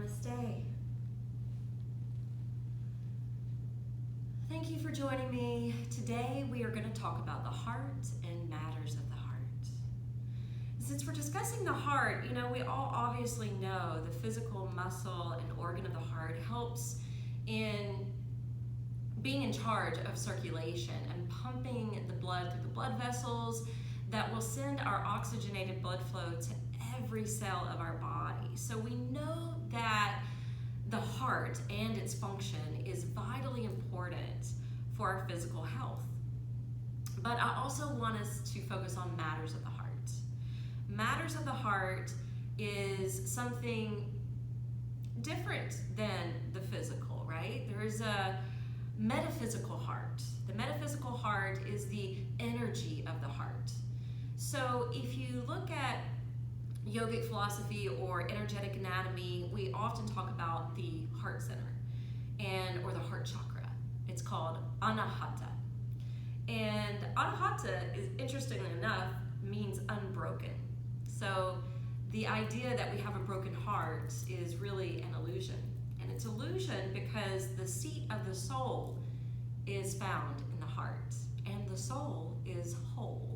Namaste. Thank you for joining me. Today we are going to talk about the heart and matters of the heart. Since we're discussing the heart, we all obviously know the physical muscle and organ of the heart helps in being in charge of circulation and pumping the blood through the blood vessels that will send our oxygenated blood flow to every cell of our body. So we know that the heart and its function is vitally important for our physical health. But I also want us to focus on matters of the heart. Matters of the heart is something different than the physical, right? There is a metaphysical heart. The metaphysical heart is the energy of the heart. So if you look at yogic philosophy or energetic anatomy, we often talk about the heart center or the heart chakra. It's called anahata. And anahata is, interestingly enough, means unbroken. So the idea that we have a broken heart is really an illusion. And it's illusion because the seat of the soul is found in the heart, and the soul is whole.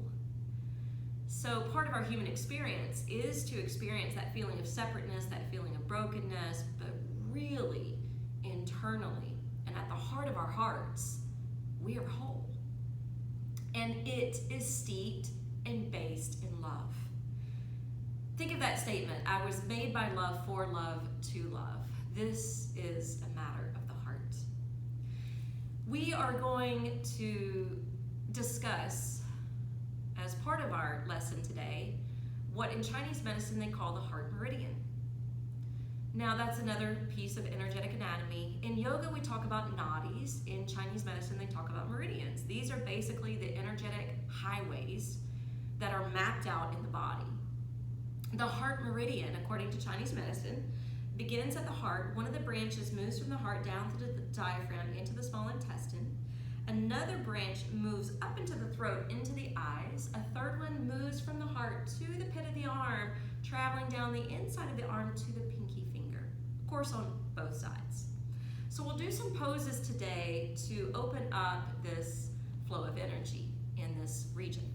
So part of our human experience is to experience that feeling of separateness, that feeling of brokenness, but really internally and at the heart of our hearts, we are whole. And it is steeped and based in love. Think of that statement, I was made by love, for love, to love. This is a matter of the heart. We are going to discuss, as part of our lesson today, what in Chinese medicine they call the heart meridian. Now that's another piece of energetic anatomy. In yoga we talk about nadis. In Chinese medicine they talk about meridians. These are basically the energetic highways that are mapped out in the body. The heart meridian, according to Chinese medicine, begins at the heart. One of the branches moves from the heart down to the diaphragm into the small intestine. Another branch moves up into the throat, into the eyes. A third one moves from the heart to the pit of the arm, traveling down the inside of the arm to the pinky finger. Of course, on both sides. So we'll do some poses today to open up this flow of energy in this region.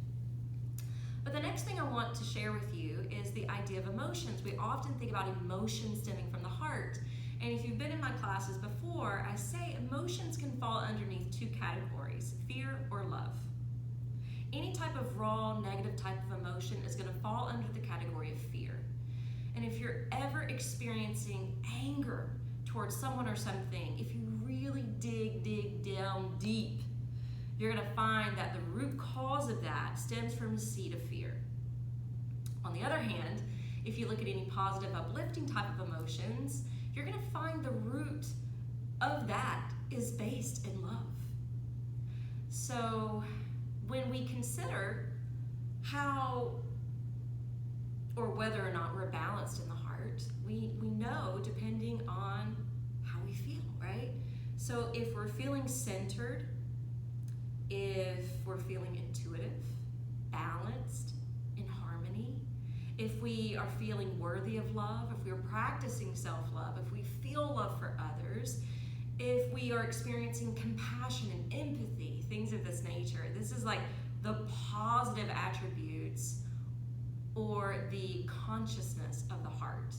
But the next thing I want to share with you is the idea of emotions. We often think about emotions stemming from the heart. And if you've been in my classes before, I say emotions can fall underneath two categories, fear or love. Any type of raw, negative type of emotion is going to fall under the category of fear. And if you're ever experiencing anger towards someone or something, if you really dig down deep, you're going to find that the root cause of that stems from a seed of fear. On the other hand, if you look at any positive, uplifting type of emotions, you're going to find the root of that is based in love. So when we consider how or whether or not we're balanced in the heart, we know depending on how we feel, right? So if we're feeling centered, if we're feeling intuitive, balanced, in harmony, if we are feeling worthy of love, if we're practicing self-love, if we feel love for others, if we are experiencing compassion and empathy, things of this nature. This is like the positive attributes or the consciousness of the heart.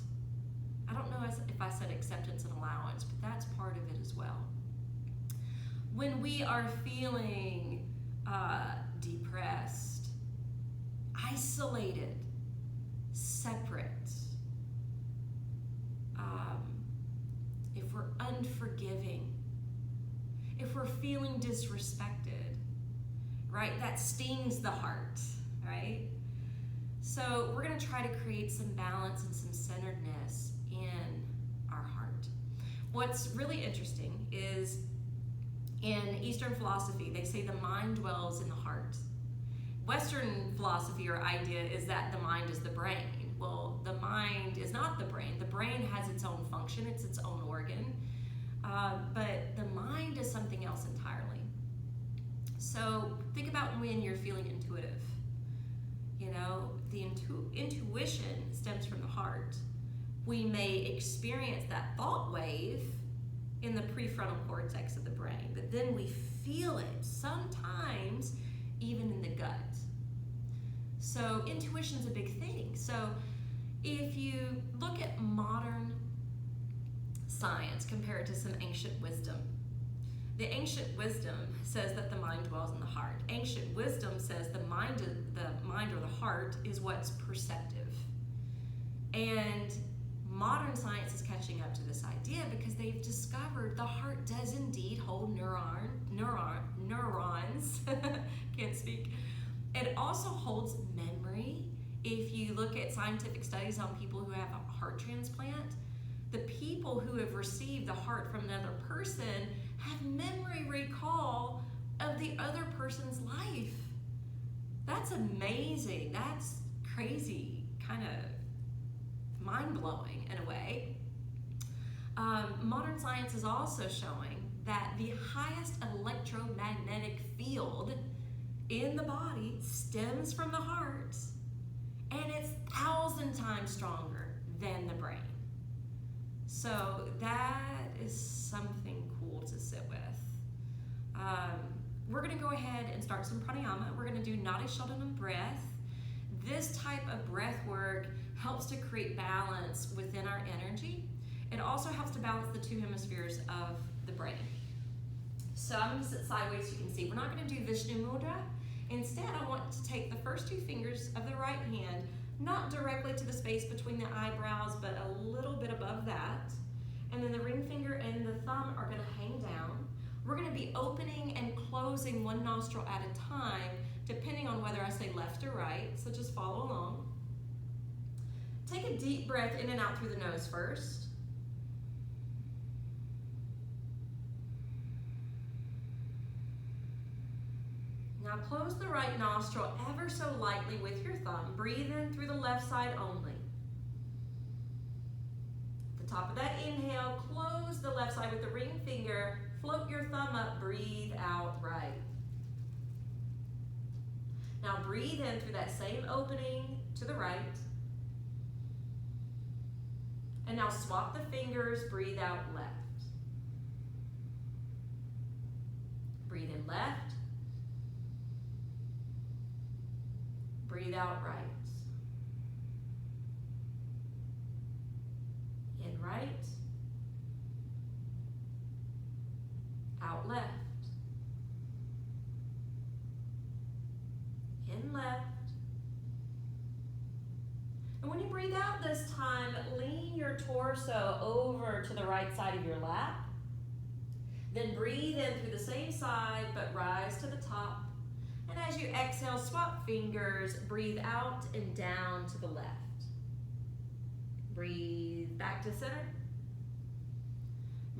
I don't know if I said acceptance and allowance, but that's part of it as well. When we are feeling depressed, isolated, separate, if we're unforgiving, if we're feeling disrespected, right? That stings the heart, right? So we're going to try to create some balance and some centeredness in our heart. What's really interesting is in Eastern philosophy, they say the mind dwells in the heart. Western philosophy or idea is that the mind is the brain. Well, the mind is not the brain. The brain has its own function, it's its own organ, but the mind is something else entirely. So think about when you're feeling intuitive. You know, the intuition stems from the heart. we may experience that thought wave in the prefrontal cortex of the brain, but then we feel it sometimes even in the gut. So intuition is a big thing. So if you look at modern science compared to some ancient wisdom, the ancient wisdom says that the mind dwells in the heart. Ancient wisdom says the mind or the heart is what's perceptive. And modern science is catching up to this idea because they've discovered the heart does indeed hold neurons. Can't speak. It also holds memory. If you look at scientific studies on people who have a heart transplant, the people who have received the heart from another person have memory recall of the other person's life. That's amazing. That's crazy, kind of mind-blowing in a way. Modern science is also showing that the highest electromagnetic field in the body stems from the heart, and it's 1,000 times stronger than the brain. So that is something cool to sit with. We're going to go ahead and start some pranayama. We're going to do Nadi Shodhana breath. This type of breath work helps to create balance within our energy. It also helps to balance the two hemispheres of the brain. So I'm going to sit sideways so you can see. We're not going to do Vishnu Mudra. Instead, I want to take the first two fingers of the right hand, not directly to the space between the eyebrows, but a little bit above that. And then the ring finger and the thumb are going to hang down. We're going to be opening and closing one nostril at a time, depending on whether I say left or right, so just follow along. Take a deep breath in and out through the nose first. Now close the right nostril ever so lightly with your thumb. Breathe in through the left side only. At the top of that inhale, close the left side with the ring finger. Float your thumb up, breathe out right. Now breathe in through that same opening to the right. And now swap the fingers, breathe out left. Breathe in left. Breathe out right. In right. Out left. In left. And when you breathe out this time, lean your torso over to the right side of your lap. Then breathe in through the same side, but rise to the top. And as you exhale, swap fingers, breathe out and down to the left. Breathe back to center.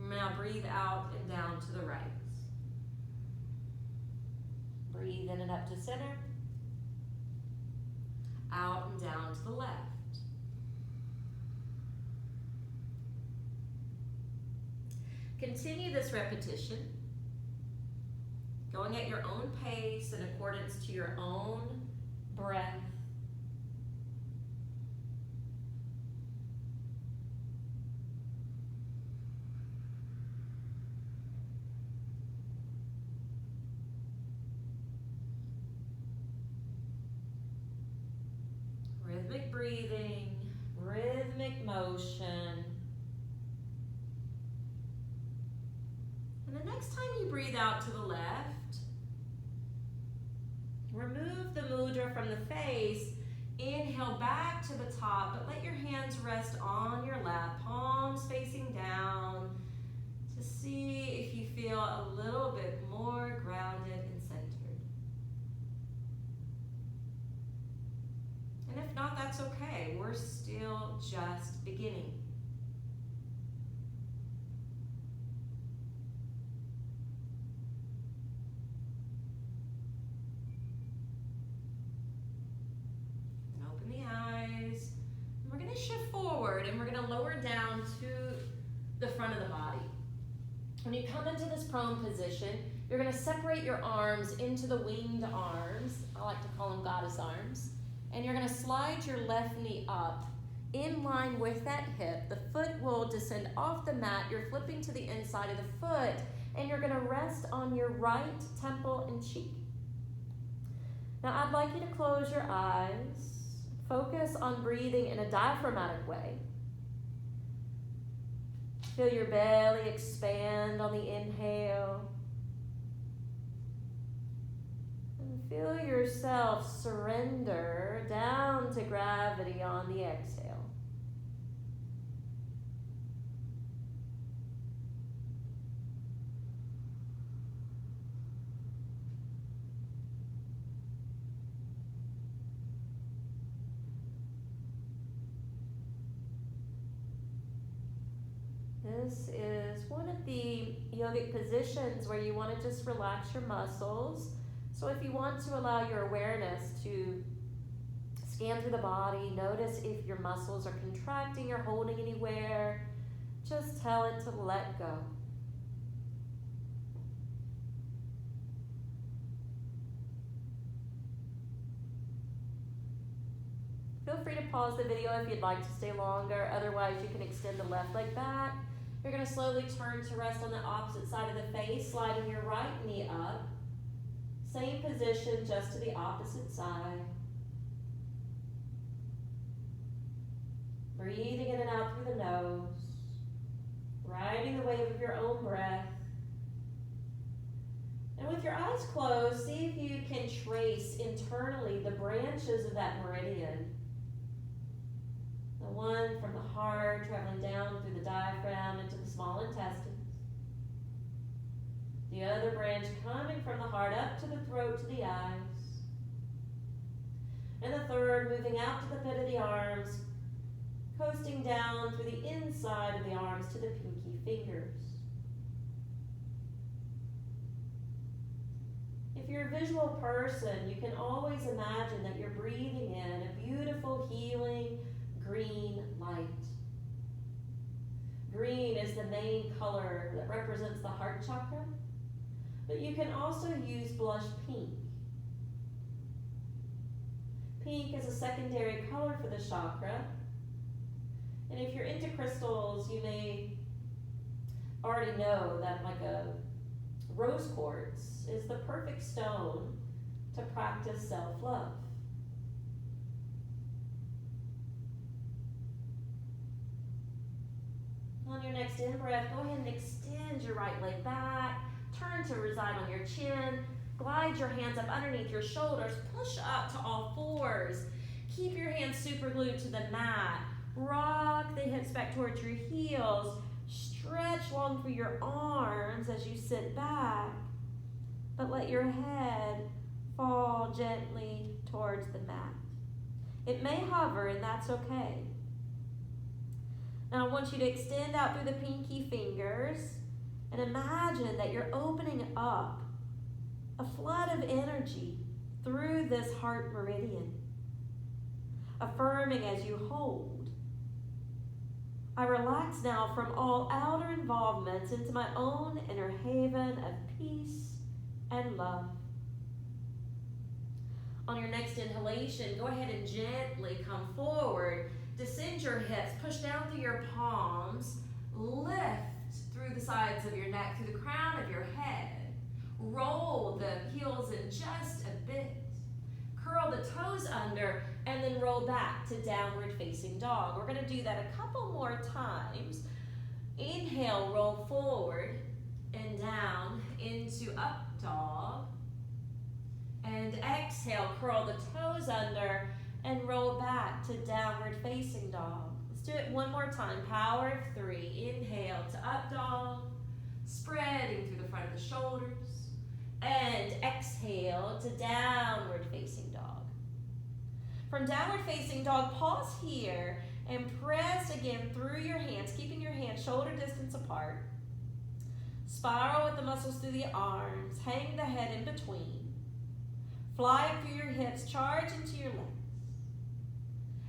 Now breathe out and down to the right. Breathe in and up to center. Out and down to the left. Continue this repetition, going at your own pace in accordance to your own breath. Rhythmic breathing, rhythmic motion. And the next time you breathe out to the left, remove the mudra from the face. Inhale back to the top, but let your hands rest on your lap, palms facing down, to see if you feel a little bit more grounded and centered. And if not, that's okay. We're still just beginning. Down to the front of the body. When you come into this prone position, you're going to separate your arms into the winged arms. I like to call them goddess arms. And you're going to slide your left knee up in line with that hip. The foot will descend off the mat. You're flipping to the inside of the foot, and you're going to rest on your right temple and cheek. Now, I'd like you to close your eyes. Focus on breathing in a diaphragmatic way. Feel your belly expand on the inhale. And feel yourself surrender down to gravity on the exhale. This is one of the yogic positions where you want to just relax your muscles. So if you want to allow your awareness to scan through the body, notice if your muscles are contracting or holding anywhere, just tell it to let go. Feel free to pause the video if you'd like to stay longer. Otherwise, you can extend the left leg back. You're going to slowly turn to rest on the opposite side of the face, sliding your right knee up. Same position, just to the opposite side. Breathing in and out through the nose. Riding the wave of your own breath. And with your eyes closed, see if you can trace internally the branches of that meridian. The one from the heart traveling down through the diaphragm into the small intestines. The other branch coming from the heart up to the throat to the eyes. And the third moving out to the pit of the arms, coasting down through the inside of the arms to the pinky fingers. If you're a visual person, you can always imagine that you're breathing in a beautiful, healing, green light. Green is the main color that represents the heart chakra, but you can also use blush pink. Pink is a secondary color for the chakra, and if you're into crystals, you may already know that like a rose quartz is the perfect stone to practice self-love. On your next in-breath, go ahead and extend your right leg back. Turn to reside on your chin. Glide your hands up underneath your shoulders. Push up to all fours. Keep your hands super glued to the mat. Rock the hips back towards your heels. Stretch long through your arms as you sit back. But let your head fall gently towards the mat. It may hover, and that's okay. Now I want you to extend out through the pinky fingers and imagine that you're opening up a flood of energy through this heart meridian, affirming as you hold. I relax now from all outer involvements into my own inner haven of peace and love. On your next inhalation, go ahead and gently come forward. Descend your hips, push down through your palms, lift through the sides of your neck, through the crown of your head. Roll the heels in just a bit. Curl the toes under, and then roll back to downward facing dog. We're going to do that a couple more times. Inhale, roll forward and down into up dog. And exhale, curl the toes under and roll back to downward facing dog. Let's do it one more time. Power of 3. Inhale to up dog, spreading through the front of the shoulders. And exhale to downward facing dog. From downward facing dog, pause here and press again through your hands, keeping your hands shoulder distance apart. Spiral with the muscles through the arms, hang the head in between. Fly up through your hips, charge into your legs.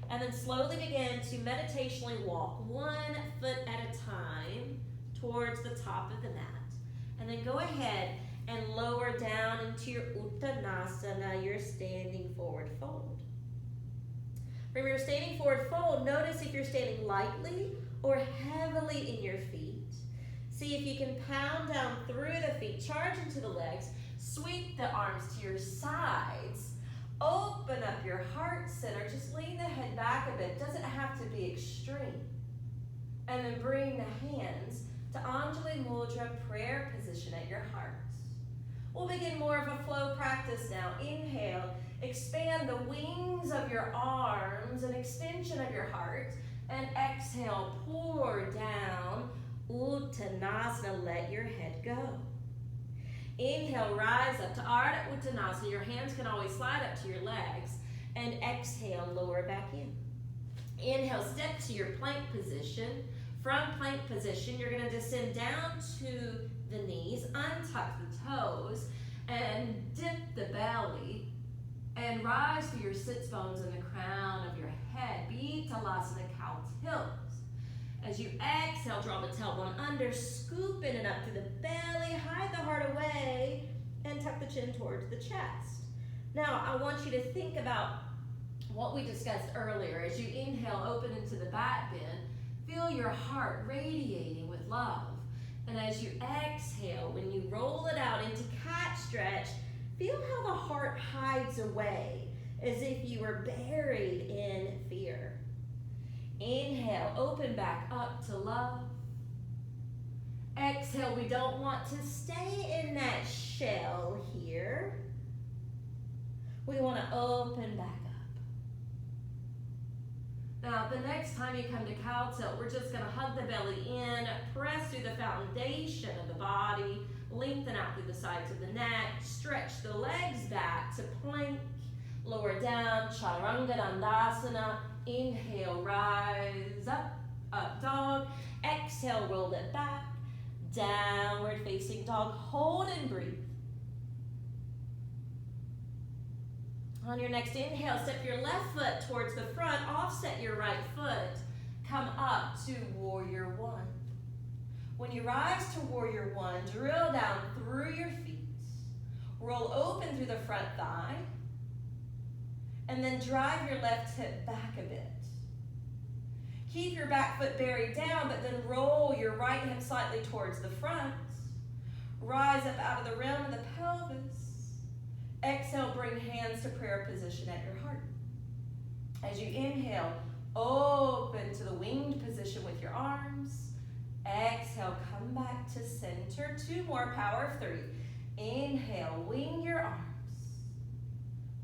And then slowly begin to meditationally walk 1 foot at a time towards the top of the mat. And then go ahead and lower down into your Uttanasana, your standing forward fold. From your standing forward fold, notice if you're standing lightly or heavily in your feet. See if you can pound down through the feet, charge into the legs, sweep the arms to your sides, open up your heart center, just lean the head back a bit, doesn't have to be extreme. And then bring the hands to Anjali Mudra, prayer position at your heart. We'll begin more of a flow practice now. Inhale, expand the wings of your arms, an extension of your heart, and exhale, pour down, Uttanasana, let your head go. Inhale, rise up to Ardha Uttanasana. Your hands can always slide up to your legs, and exhale, lower back in. Inhale, step to your plank position. From plank position, you're going to descend down to the knees, untuck the toes, and dip the belly, and rise through your sits bones and the crown of your head. Betalasana, cow tilt. As you exhale, draw the tailbone under, scooping it up through the belly, hide the heart away, and tuck the chin towards the chest. Now, I want you to think about what we discussed earlier. As you inhale, open into the back bend, feel your heart radiating with love. And as you exhale, when you roll it out into cat stretch, feel how the heart hides away, as if you were buried in fear. Inhale, open back up to love. Exhale, we don't want to stay in that shell here. We want to open back up. Now, the next time you come to cow tilt, we're just going to hug the belly in, press through the foundation of the body, lengthen out through the sides of the neck, stretch the legs back to plank, lower down, Chaturanga Dandasana. Inhale, rise up, up dog. Exhale, roll it back, downward facing dog. Hold and breathe. On your next inhale, step your left foot towards the front, offset your right foot. Come up to Warrior One. When you rise to Warrior One, drill down through your feet. Roll open through the front thigh. And then drive your left hip back a bit. Keep your back foot buried down, but then roll your right hip slightly towards the front. Rise up out of the rim of the pelvis. Exhale, bring hands to prayer position at your heart. As you inhale, open to the winged position with your arms. Exhale, come back to center. 2 more, power of 3. Inhale, wing your arms.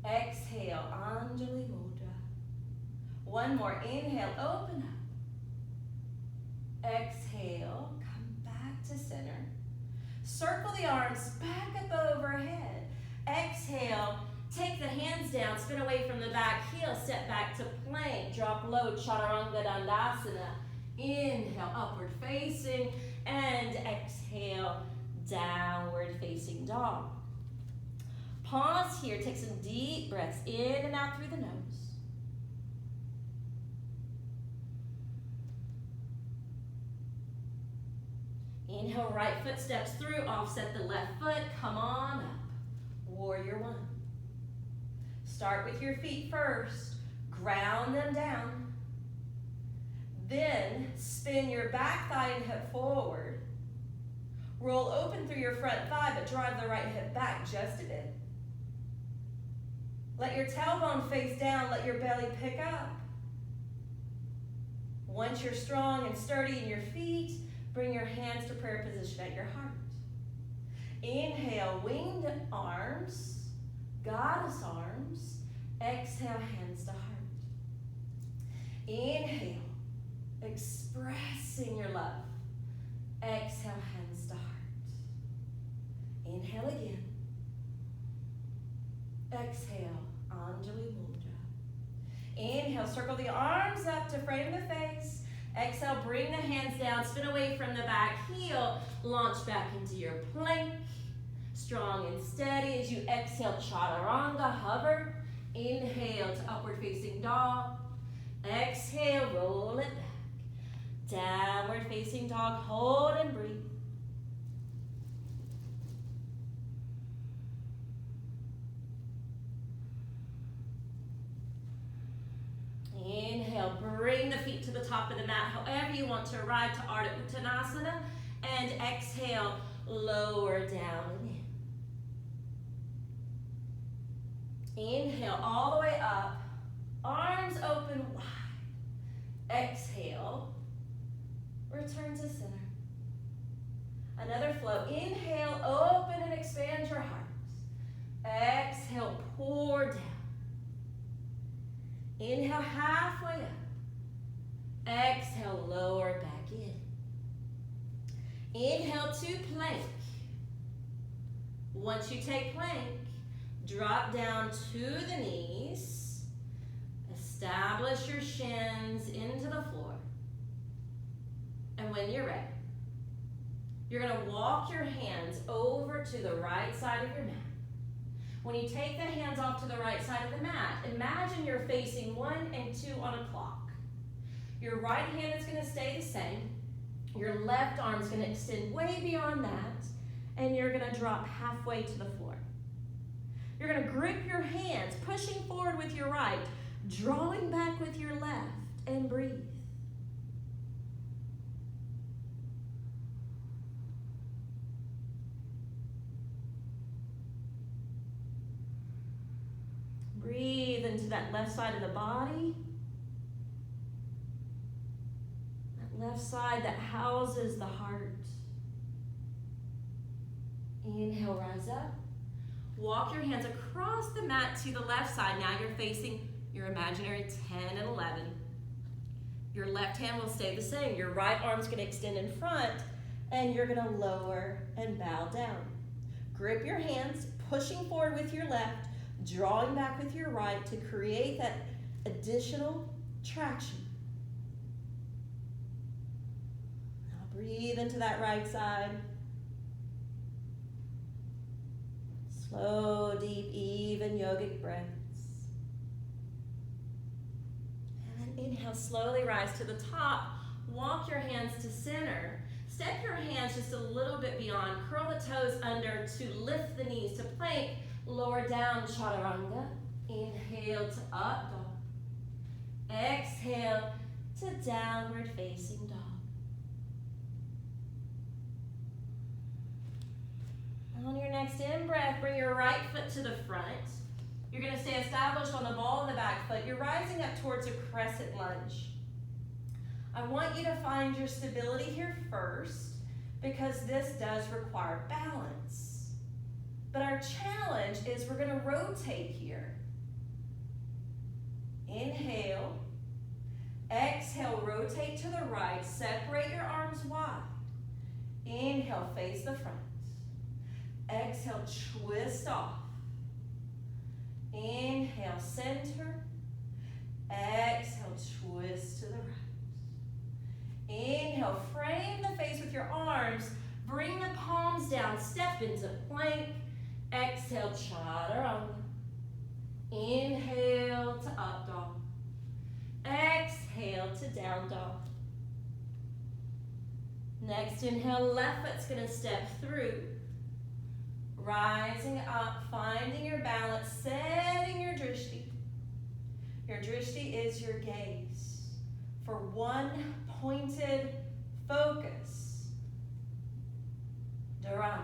Exhale, Anjali Mudra. 1 more, inhale, open up. Exhale, come back to center. Circle the arms back up overhead. Exhale, take the hands down, spin away from the back heel, step back to plank, drop low, Chaturanga Dandasana. Inhale, upward facing, and exhale, downward facing dog. Pause here, take some deep breaths in and out through the nose. Inhale, right foot steps through, offset the left foot, come on up. Warrior One. Start with your feet first, ground them down. Then spin your back thigh and hip forward. Roll open through your front thigh, but drive the right hip back just a bit. Let your tailbone face down, let your belly pick up. Once you're strong and sturdy in your feet, bring your hands to prayer position at your heart. Inhale, winged arms, goddess arms. Exhale, hands to heart. Inhale, expressing your love. Exhale, hands to heart. Inhale again. Exhale, Anjali Mudra. Inhale, circle the arms up to frame the face. Exhale, bring the hands down, spin away from the back heel, launch back into your plank. Strong and steady as you exhale, Chaturanga, hover. Inhale to upward facing dog. Exhale, roll it back. Downward facing dog, hold and breathe. Inhale, bring the feet to the top of the mat, however you want to arrive to Ardha Uttanasana. And exhale, lower down and in. Inhale all the way up, arms open wide. Exhale, return to center. Another flow. Inhale, open and expand your heart. Exhale, pour down. Inhale, halfway up. Exhale, lower back in. Inhale to plank. Once you take plank, drop down to the knees. Establish your shins into the floor. And when you're ready, you're going to walk your hands over to the right side of your mat. When you take the hands off to the right side of the mat, imagine you're facing 1 and 2 on a clock. Your right hand is going to stay the same. Your left arm is going to extend way beyond that, and you're going to drop halfway to the floor. You're going to grip your hands, pushing forward with your right, drawing back with your left, and breathe. Breathe into that left side of the body. That left side that houses the heart. Inhale, rise up. Walk your hands across the mat to the left side. Now you're facing your imaginary 10 and 11. Your left hand will stay the same. Your right arm's going to extend in front, and you're going to lower and bow down. Grip your hands, pushing forward with your left, drawing back with your right to create that additional traction. Now breathe into that right side. Slow, deep, even yogic breaths. And then inhale, slowly rise to the top. Walk your hands to center. Step your hands just a little bit beyond. Curl the toes under to lift the knees to plank. Lower down, chaturanga. Inhale to up dog. Exhale to downward facing dog. On your next in-breath, bring your right foot to the front. You're going to stay established on the ball of the back foot. You're rising up towards a crescent lunge. I want you to find your stability here first, because this does require balance. But our challenge is we're going to rotate here. Inhale. Exhale, rotate to the right. Separate your arms wide. Inhale, face the front. Exhale, twist off. Inhale, center. Exhale, twist to the right. Inhale, frame the face with your arms. Bring the palms down, step into plank. Exhale, chaturanga. Inhale to up dog. Exhale to down dog. Next inhale, left foot's going to step through. Rising up, finding your balance, setting your drishti. Your drishti is your gaze for one pointed focus. Dharana.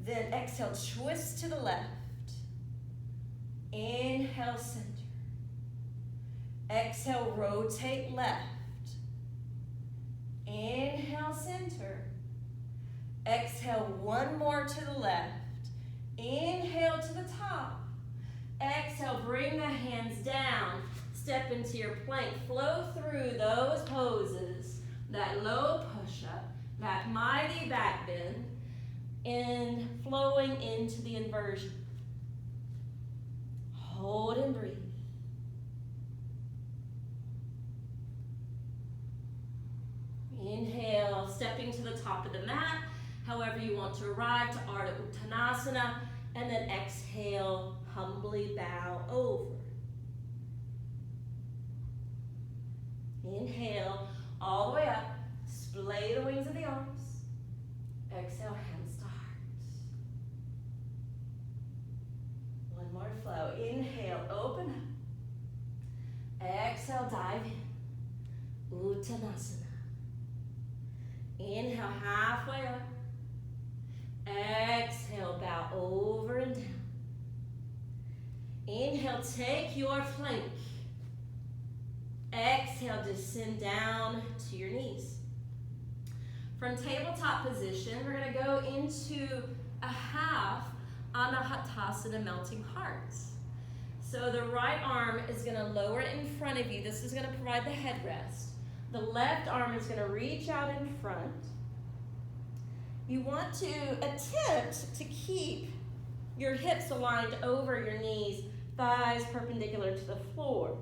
Then exhale, twist to the left. Inhale, center. Exhale, rotate left. Inhale, center. Exhale, one more to the left. Inhale to the top. Exhale, bring the hands down. Step into your plank. Flow through those poses. That low push-up, that mighty back bend, and flowing into the inversion. Hold and breathe. Inhale, stepping to the top of the mat, however you want to arrive to Ardha Uttanasana, and then exhale, humbly bow over. Inhale, all the way up, splay the wings of the arms. Exhale, hands to heart. One more flow. Inhale, open Exhale, dive in. Uttanasana. Inhale, halfway up. Exhale, bow over and down. Inhale, take your plank. Exhale, descend down to your knees. From tabletop position, we're going to go into a half Anahatasana melting heart. So the right arm is going to lower it in front of you. This is going to provide the headrest. The left arm is going to reach out in front. You want to attempt to keep your hips aligned over your knees, thighs perpendicular to the floor.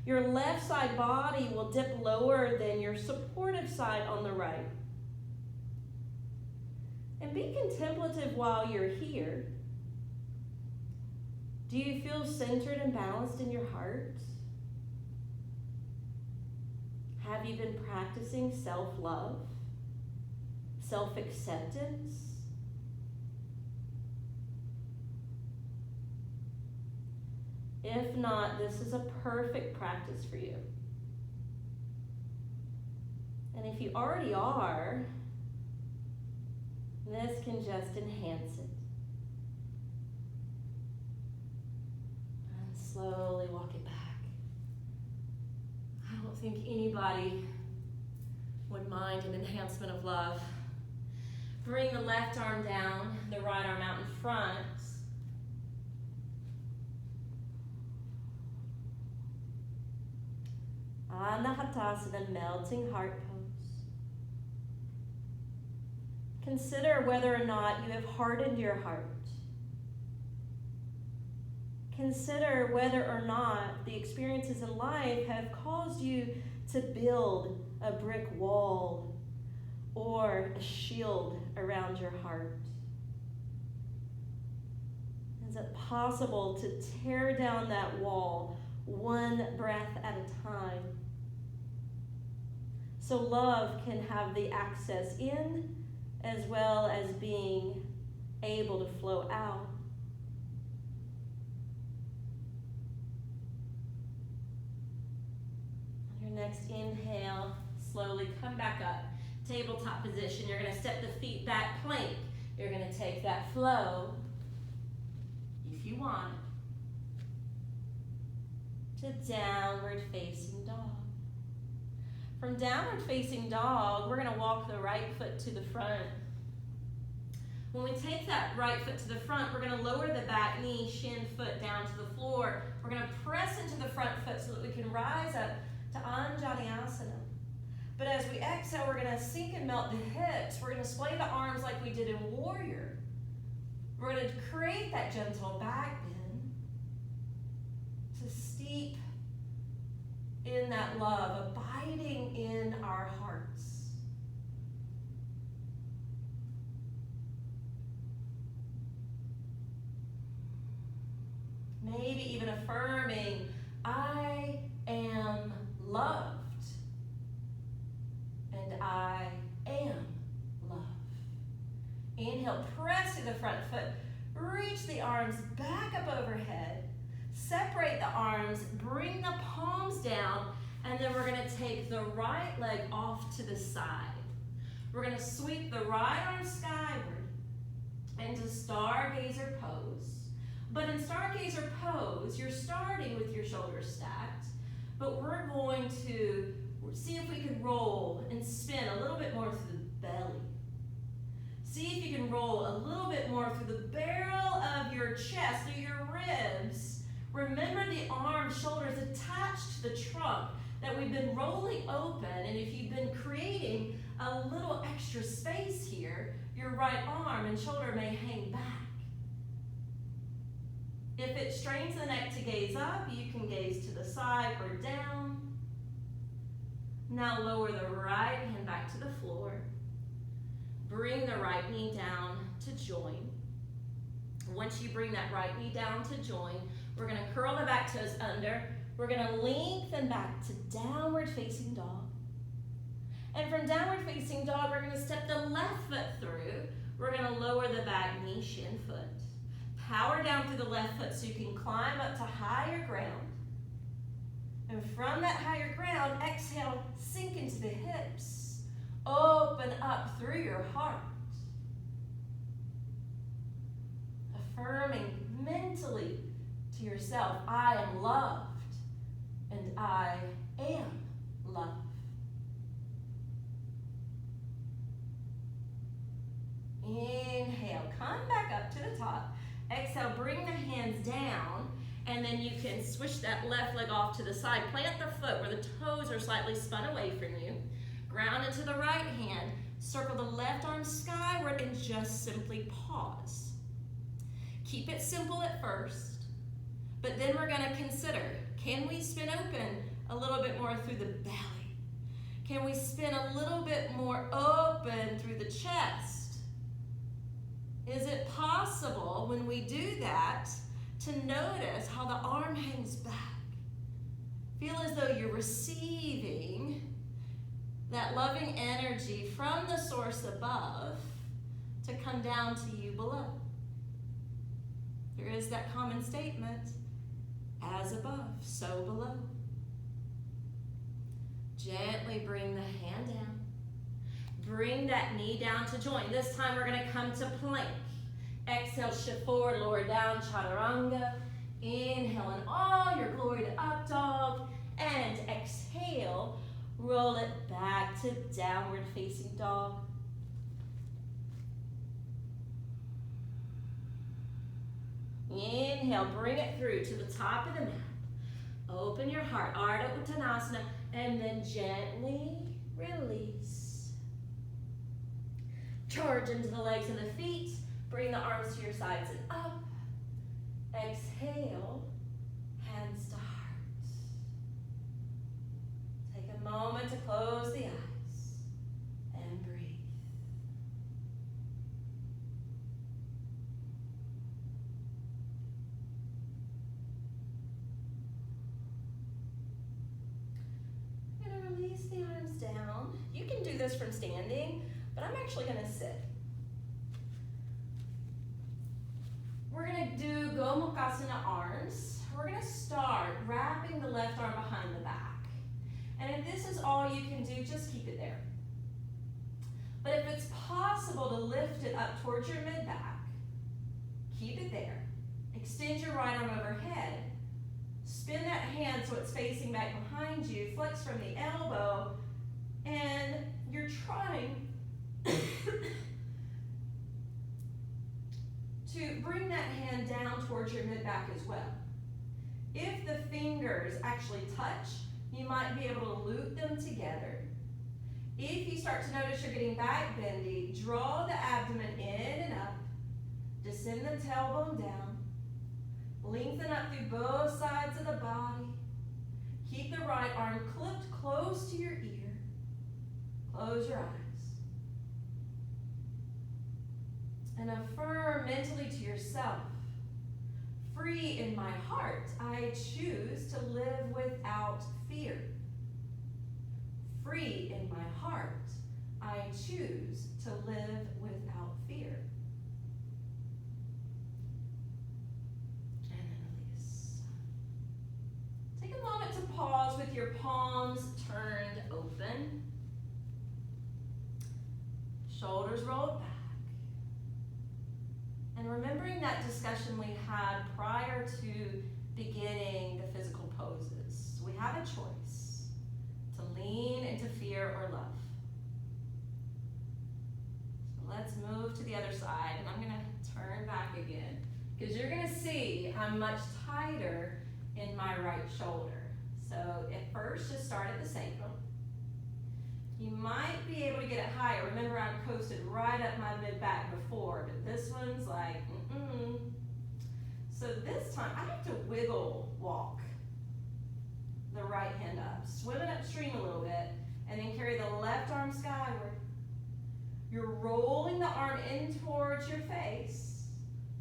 Your left side body will dip lower than your supportive side on the right. And be contemplative while you're here. Do you feel centered and balanced in your heart? Have you been practicing self-love, self-acceptance? If not, this is a perfect practice for you. And if you already are, this can just enhance it. And slowly walk it back. I don't think anybody would mind an enhancement of love. Bring the left arm down, the right arm out in front. Anahatasana, melting heart pose. Consider whether or not you have hardened your heart. Consider whether or not the experiences in life have caused you to build a brick wall or a shield around your heart. Is it possible to tear down that wall one breath at a time, so love can have the access in as well as being able to flow out? On your next inhale, slowly come back up. Tabletop position. You're going to step the feet back, plank. You're going to take that flow, if you want, to downward facing dog. From downward facing dog, we're going to walk the right foot to the front. When we take that right foot to the front, we're going to lower the back knee, shin, foot down to the floor. We're going to press into the front foot so that we can rise up to Anjaneyasana. But as we exhale, we're going to sink and melt the hips. We're going to splay the arms like we did in warrior. We're going to create that gentle back bend to steep in that love, abiding in our hearts. Maybe even affirming, I am loved. And I am love. Inhale, press to the front foot. Reach the arms back up overhead. Separate the arms, bring the palms down, and then we're going to take the right leg off to the side. We're going to sweep the right arm skyward into Stargazer pose. But in Stargazer pose, you're starting with your shoulders stacked, but we're going to see if we can roll and spin a little bit more through the belly. See if you can roll a little bit more through the barrel of your chest, through your ribs. Remember the arms, shoulders attached to the trunk that we've been rolling open, and if you've been creating a little extra space here, your right arm and shoulder may hang back. If it strains the neck to gaze up, you can gaze to the side or down. Now lower the right hand back to the floor. Bring the right knee down to join. Once you bring that right knee down to join, we're going to curl the back toes under. We're going to lengthen back to downward facing dog. And from downward facing dog, we're going to step the left foot through. We're going to lower the back knee, shin, foot. Power down through the left foot so you can climb up to higher ground. And from that higher ground, exhale, sink into the hips. Open up through your heart. Affirming mentally to yourself, I am loved and I am love. Inhale, come back up to the top. Exhale, bring the hands down, and then you can switch that left leg off to the side. Plant the foot where the toes are slightly spun away from you. Ground into the right hand. Circle the left arm skyward and just simply pause. Keep it simple at first, but then we're going to consider, can we spin open a little bit more through the belly? Can we spin a little bit more open through the chest? Is it possible when we do that to notice how the arm hangs back? Feel as though you're receiving that loving energy from the source above to come down to you below. There is that common statement, as above, so below. Gently bring the hand down. Bring that knee down to join. This time we're going to come to plank. Exhale, shift forward, lower down, chaturanga. Inhale in all your glory to up dog. And exhale, roll it back to downward facing dog. Inhale, bring it through to the top of the mat. Open your heart, Ardha Uttanasana, and then gently release. Charge into the legs and the feet. Bring the arms to your sides and up. Exhale, hands to heart. Take a moment to close the eyes and breathe. Release the arms down. You can do this from standing, but I'm actually going to sit. We're going to do Gomukhasana arms. We're going to start wrapping the left arm behind the back. And if this is all you can do, just keep it there. But if it's possible to lift it up towards your mid-back, keep it there. Extend your right arm overhead. Spin that hand so it's facing back behind you. Flex from the elbow. And you're trying to bring that hand down towards your mid-back as well. If the fingers actually touch, you might be able to loop them together. If you start to notice you're getting back bendy, draw the abdomen in and up. Descend the tailbone down. Lengthen up through both sides of the body. Keep the right arm clipped close to your ear. Close your eyes. And affirm mentally to yourself, free in my heart, I choose to live without fear. Free in my heart, I choose to live without fear. And then release. Take a moment to pause with your palms turned open. Shoulders rolled back. And remembering that discussion we had prior to beginning the physical poses, we have a choice to lean into fear or love. So let's move to the other side, and I'm going to turn back again because you're going to see I'm much tighter in my right shoulder. So at first, just start at the sacrum. You might be able to get it higher. Remember, I coasted right up my mid-back before, but this one's like, So this time, I have to wiggle walk the right hand up. Swim it upstream a little bit, and then carry the left arm skyward. You're rolling the arm in towards your face.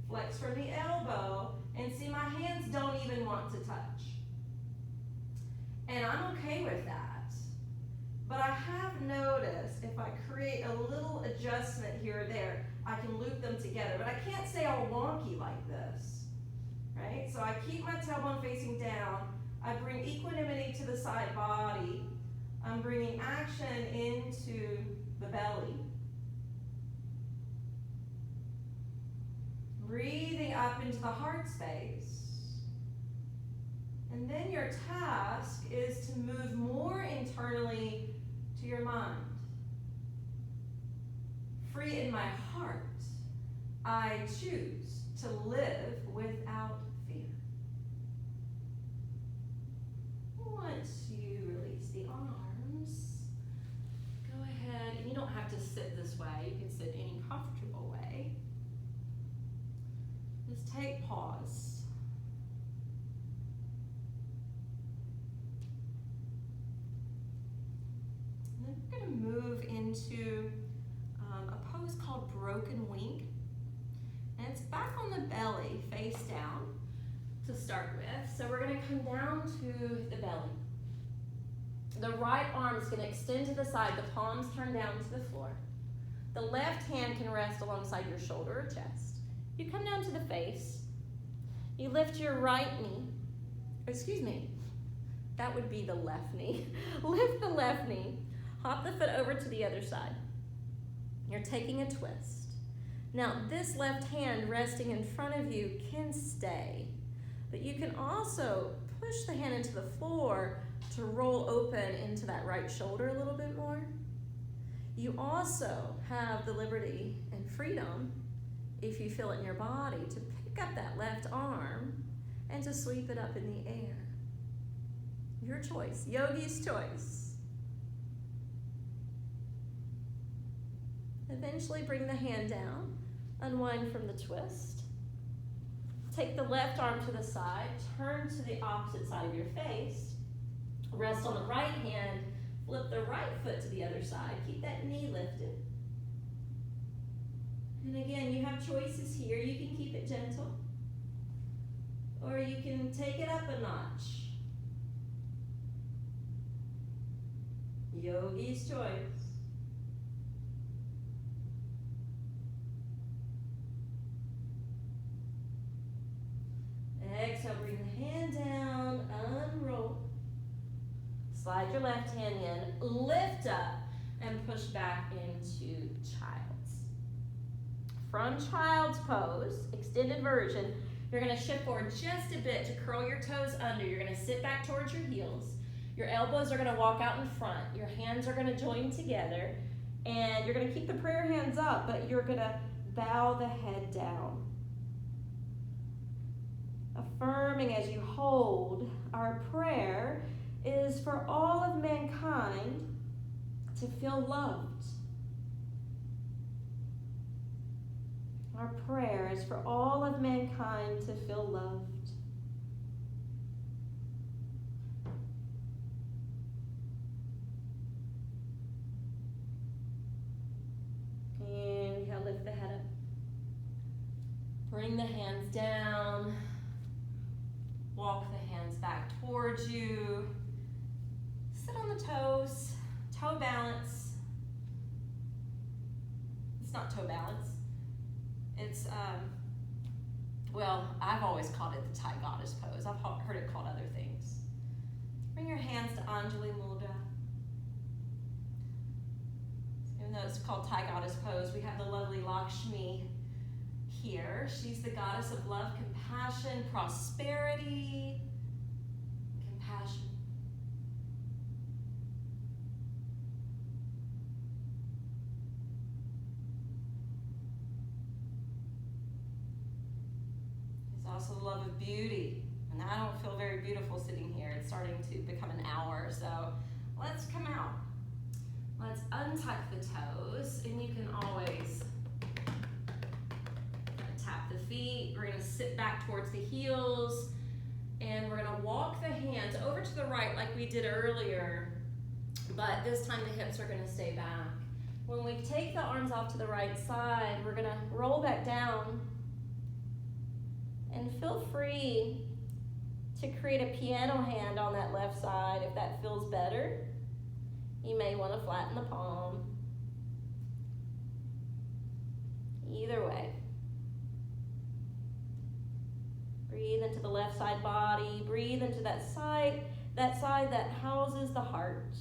Flex from the elbow, and see my hands don't even want to touch. And I'm okay with that. But I have noticed if I create a little adjustment here or there, I can loop them together. But I can't stay all wonky like this, right? So I keep my tailbone facing down. I bring equanimity to the side body. I'm bringing action into the belly. Breathing up into the heart space. And then your task is to move more internally to your mind. Free in my heart, I choose to live without fear. Once you release the arms, go ahead, and you don't have to sit this way, you can sit any comfortable way. Just take pause. And then we're going to move into a pose called broken wing. And it's back on the belly, face down to start with. So we're going to come down to the belly. The right arm is going to extend to the side, the palms turn down to the floor. The left hand can rest alongside your shoulder or chest. You come down to the face. You lift your right knee. Excuse me, that would be the left knee. Lift the left knee. Hop the foot over to the other side. You're taking a twist. Now, this left hand resting in front of you can stay, but you can also push the hand into the floor to roll open into that right shoulder a little bit more. You also have the liberty and freedom, if you feel it in your body, to pick up that left arm and to sweep it up in the air. Your choice, yogi's choice. Eventually bring the hand down, unwind from the twist. Take the left arm to the side, turn to the opposite side of your face, rest on the right hand, flip the right foot to the other side, keep that knee lifted. And again, you have choices here. You can keep it gentle, or you can take it up a notch. Yogi's choice. Exhale, bring the hand down, unroll. Slide your left hand in, lift up, and push back into child's. From child's pose, extended version, you're gonna shift forward just a bit to curl your toes under. You're gonna sit back towards your heels. Your elbows are gonna walk out in front. Your hands are gonna join together. And you're gonna keep the prayer hands up, but you're gonna bow the head down. Affirming as you hold, our prayer is for all of mankind to feel loved. Our prayer is for all of mankind to feel loved. Inhale, lift the head up. Bring the hands down. Walk the hands back towards you. Sit on the toes, toe balance. It's not toe balance. It's, well, I've always called it the Thai goddess pose. I've heard it called other things. Bring your hands to Anjali Mudra. Even though it's called Thai goddess pose, we have the lovely Lakshmi here. She's the goddess of love, compassion, prosperity, compassion. There's also the love of beauty. And I don't feel very beautiful sitting here. It's starting to become an hour, so let's come out. Let's untuck the toes, and you can always tap the feet. We're gonna sit back towards the heels, and we're gonna walk the hands over to the right like we did earlier, but this time the hips are gonna stay back. When we take the arms off to the right side, we're gonna roll back down, and feel free to create a piano hand on that left side if that feels better. You may want to flatten the palm. Either way. Breathe into the left side body. Breathe into that side that houses the heart.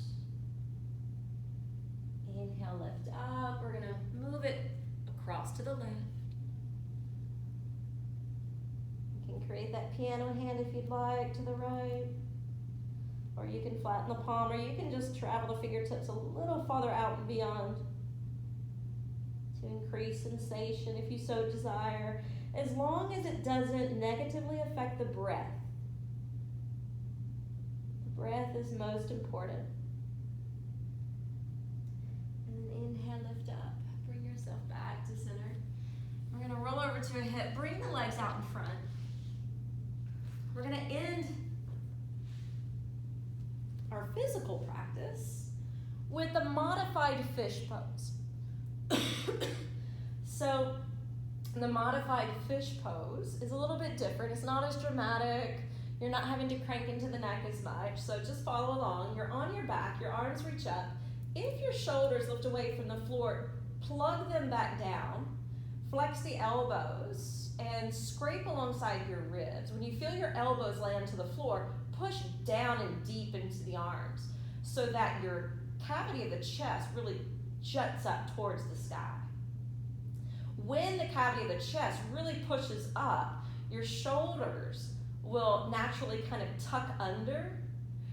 Inhale, lift up. We're going to move it across to the left. You can create that piano hand if you'd like to the right. Or you can flatten the palm, or you can just travel the fingertips a little farther out and beyond to increase sensation if you so desire, as long as it doesn't negatively affect the breath. The breath is most important. And then inhale, lift up. Bring yourself back to center. We're going to roll over to a hip. Bring the legs out in front. We're going to end our physical practice with the modified fish pose. So the modified fish pose is a little bit different. It's not as dramatic. You're not having to crank into the neck as much. So just follow along. You're on your back. Your arms reach up. If your shoulders lift away from the floor, plug them back down. Flex the elbows and scrape alongside your ribs. When you feel your elbows land to the floor, push down and deep into the arms so that your cavity of the chest really juts up towards the sky. When the cavity of the chest really pushes up, your shoulders will naturally kind of tuck under.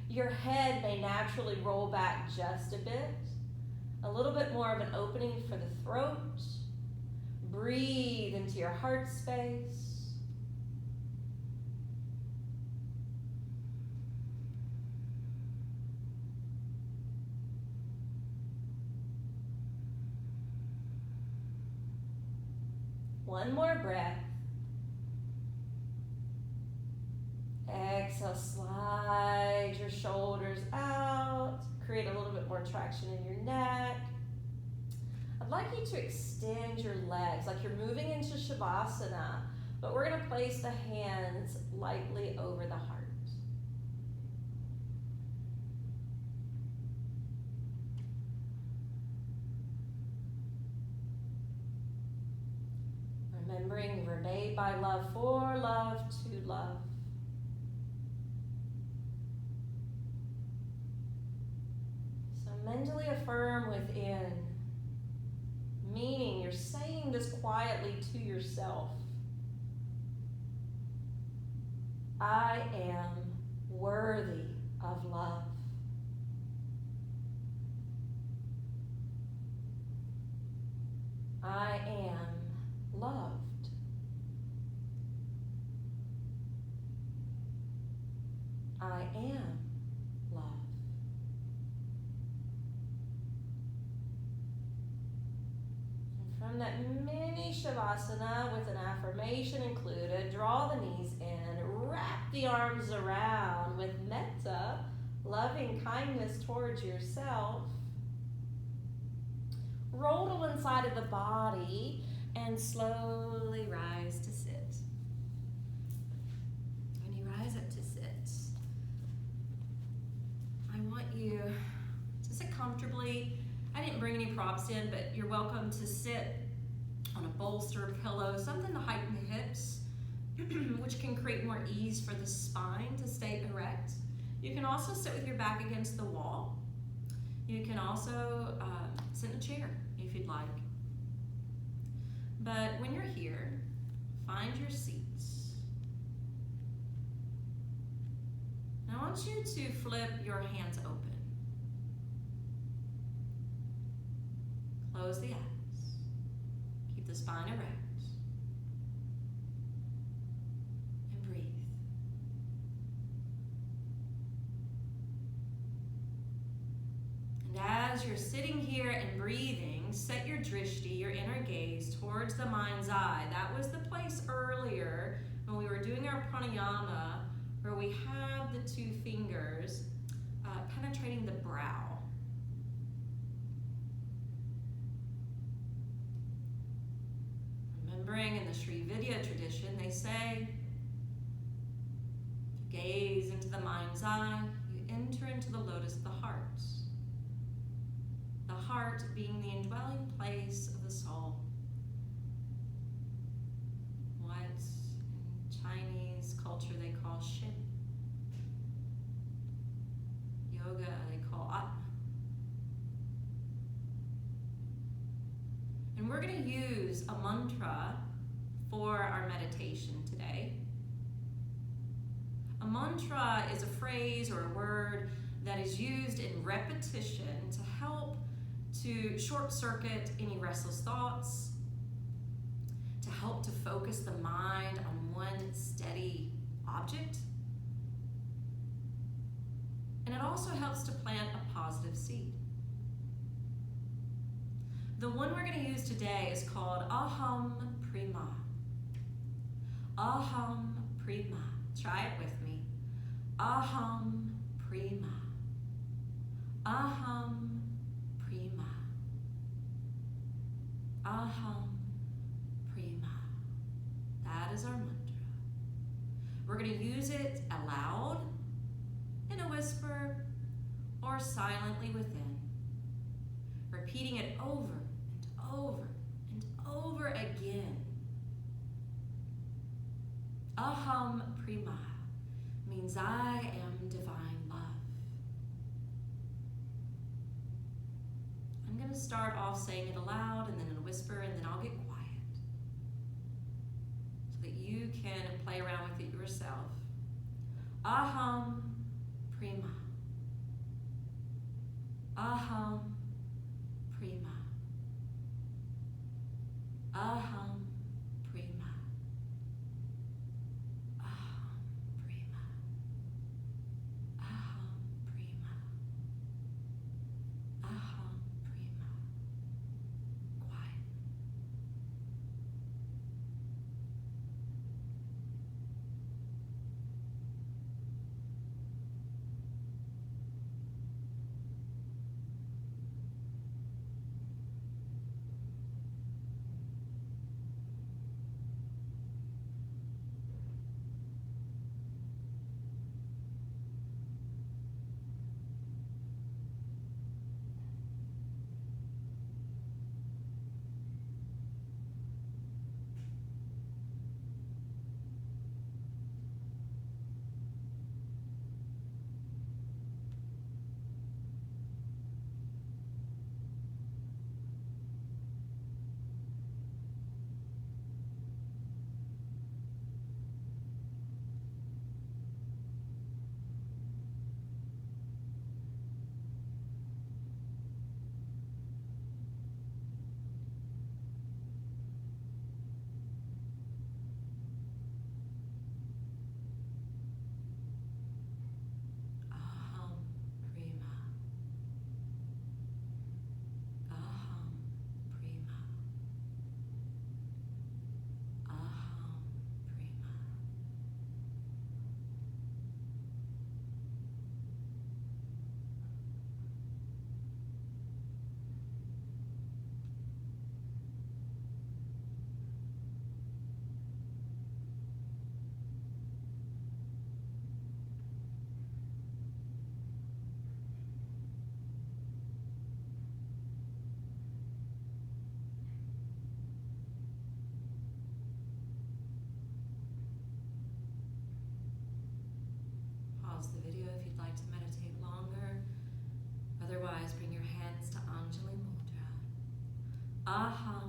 Your head may naturally roll back just a bit. A little bit more of an opening for the throat. Breathe into your heart space. One more breath. Exhale, slide your shoulders out. Create a little bit more traction in your neck. I'd like you to extend your legs like you're moving into Shavasana, but we're going to place the hands lightly over the heart. Remembering we're made by love for love to love. So mentally affirm within, meaning you're saying this quietly to yourself. I am worthy of love. I am loved. I am love. And from that mini Shavasana with an affirmation included, draw the knees in, wrap the arms around with metta, loving kindness towards yourself. Roll to one side of the body and slowly rise to sit. When you rise up to sit, I want you to sit comfortably. I didn't bring any props in, but you're welcome to sit on a bolster, pillow, something to heighten the hips, which can create more ease for the spine to stay erect. You can also sit with your back against the wall. You can also sit in a chair if you'd like. But when you're here, find your seats. Now I want you to flip your hands open. Close the eyes. Keep the spine erect. And breathe. And as you're sitting here and breathing, set your drishti, your inner gaze, towards the mind's eye. That was the place earlier when we were doing our pranayama where we have the two fingers penetrating the brow. Remembering in the Sri Vidya tradition, they say, if you gaze into the mind's eye, you enter into the lotus of the heart. The heart being the indwelling place of the soul. What in Chinese culture they call Shiv. Yoga they call Atma. And we're going to use a mantra for our meditation today. A mantra is a phrase or a word that is used in repetition to help to short circuit any restless thoughts, to help to focus the mind on one steady object. And it also helps to plant a positive seed. The one we're going to use today is called Aham Prima. Aham Prima. Try it with me. Aham Prima. Aham Prima. Aham Prima. That is our mantra. We're going to use it aloud, in a whisper, or silently within, repeating it over and over and over again. Aham Prima means I am divine love. I'm going to start off saying it aloud and then in a whisper, and then I'll get quiet so that you can play around with it yourself. Aham Prima. Aham Prima. Aham Prima. Aham Prima. Aham Prima. Aham Prima. Quiet. Pause the video if you'd like to meditate longer. Otherwise, bring your hands to Anjali Mudra. Aham